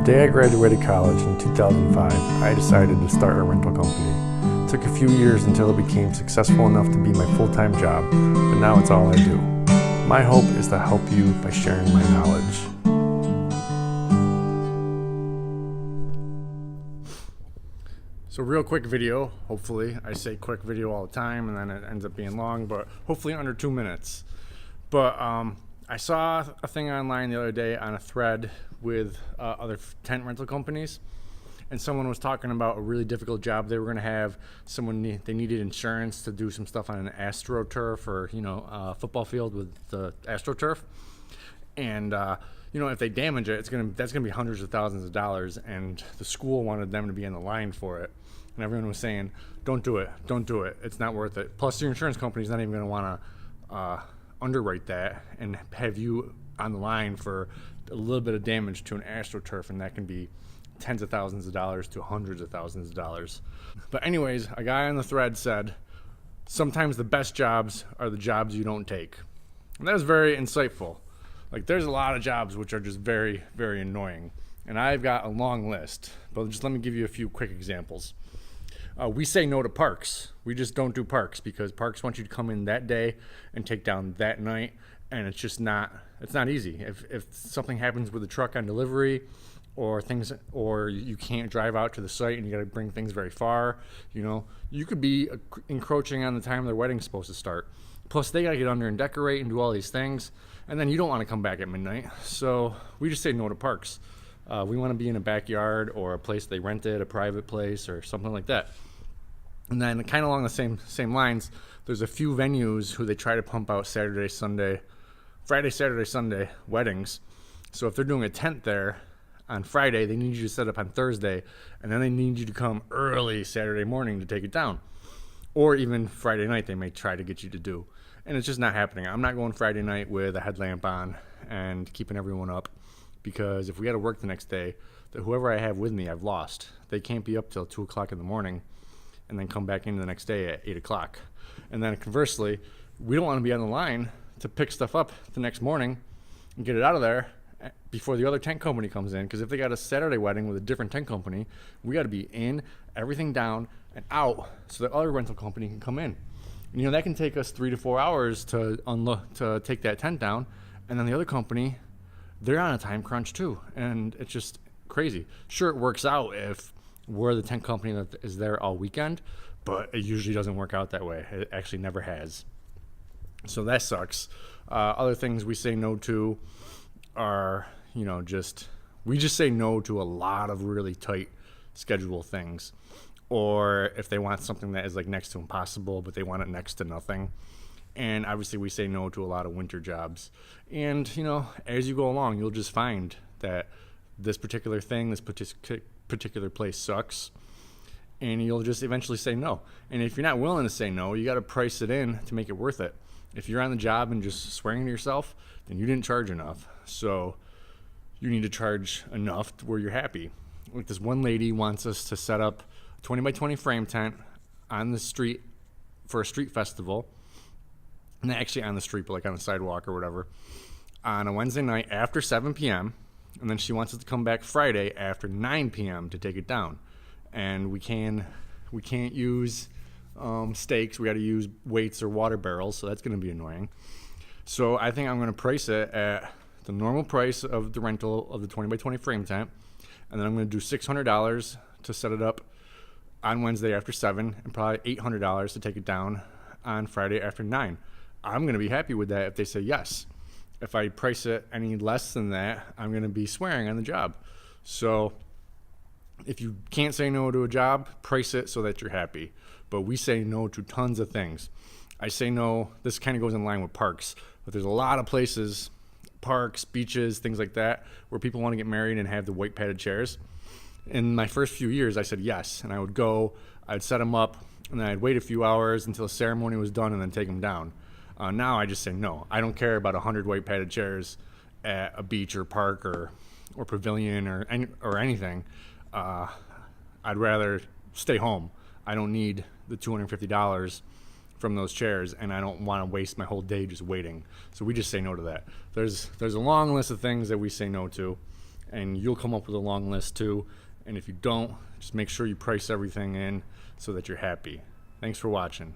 The day I graduated college in 2005, I decided to start a rental company. It took a few years until it became successful enough to be my full-time job, but now it's all I do. My hope is to help you by sharing my knowledge. So real quick video, hopefully. I say quick video all the time and then it ends up being long, but hopefully under 2 minutes. But I saw a thing online the other day on a thread with other tent rental companies, and someone was talking about a really difficult job they were going to have. They needed insurance to do some stuff on an AstroTurf, or a football field with the AstroTurf, and if they damage it, that's gonna be hundreds of thousands of dollars, and the school wanted them to be in the line for it, and everyone was saying, don't do it, it's not worth it. Plus your insurance company's not even going to want to underwrite that and have you on the line for a little bit of damage to an AstroTurf, and that can be tens of thousands of dollars to hundreds of thousands of dollars. But anyways, a guy on the thread said, sometimes the best jobs are the jobs you don't take. And that was very insightful. Like, there's a lot of jobs which are just very, very annoying. And I've got a long list, but just let me give you a few quick examples. We say no to parks. We just don't do parks because parks want you to come in that day and take down that night, and it's not easy. If something happens with the truck on delivery, or you can't drive out to the site and you got to bring things very far, you could be encroaching on the time their wedding's supposed to start. Plus they got to get under and decorate and do all these things, and then you don't want to come back at midnight. So we just say no to parks. We want to be in a backyard or a place they rented, a private place or something like that. And then kind of along the same lines, there's a few venues who they try to pump out Friday, Saturday, Sunday weddings. So if they're doing a tent there on Friday, they need you to set up on Thursday, and then they need you to come early Saturday morning to take it down. Or even Friday night they may try to get you to do. And it's just not happening. I'm not going Friday night with a headlamp on and keeping everyone up, because if we got to work the next day, whoever I have with me, I've lost. They can't be up till 2 o'clock in the morning and then come back in the next day at 8 o'clock. And then conversely, we don't want to be on the line to pick stuff up the next morning and get it out of there before the other tent company comes in, because if they got a Saturday wedding with a different tent company, we got to be in, everything down and out so the other rental company can come in. And, that can take us 3 to 4 hours to take that tent down, and then the other company, they're on a time crunch too, and it's just crazy. Sure, it works out if we're the tent company that is there all weekend, but it usually doesn't work out that way. It actually never has. So that sucks. Other things we say no to are, we just say no to a lot of really tight schedule things. Or if they want something that is like next to impossible, but they want it next to nothing. And obviously we say no to a lot of winter jobs. And, as you go along, you'll just find that this particular thing, this particular place sucks, and you'll just eventually say no. And if you're not willing to say no, you got to price it in to make it worth it. If you're on the job and just swearing to yourself, then you didn't charge enough. So you need to charge enough to where you're happy. Like, this one lady wants us to set up a 20 by 20 frame tent on the street for a street festival. Not actually on the street, but like on the sidewalk or whatever, on a Wednesday night after 7 p.m. And then she wants us to come back Friday after 9 p.m. to take it down. And we can't use stakes. We got to use weights or water barrels, so that's going to be annoying. So I think I'm going to price it at the normal price of the rental of the 20 by 20 frame tent, and then I'm going to do $600 to set it up on Wednesday after 7, and probably $800 to take it down on Friday after 9. I'm going to be happy with that if they say yes. If I price it any less than that, I'm going to be swearing on the job. So if you can't say no to a job, price it so that you're happy. But we say no to tons of things. I say no, this kind of goes in line with parks, but there's a lot of places, parks, beaches, things like that, where people want to get married and have the white padded chairs. In my first few years, I said yes, and I would go, I'd set them up, and then I'd wait a few hours until the ceremony was done and then take them down. Now I just say no. I don't care about 100 white padded chairs at a beach or park or pavilion or anything. I'd rather stay home. I don't need the $250 from those chairs, and I don't want to waste my whole day just waiting. So we just say no to that. There's a long list of things that we say no to, and you'll come up with a long list too. And if you don't, just make sure you price everything in so that you're happy. Thanks for watching.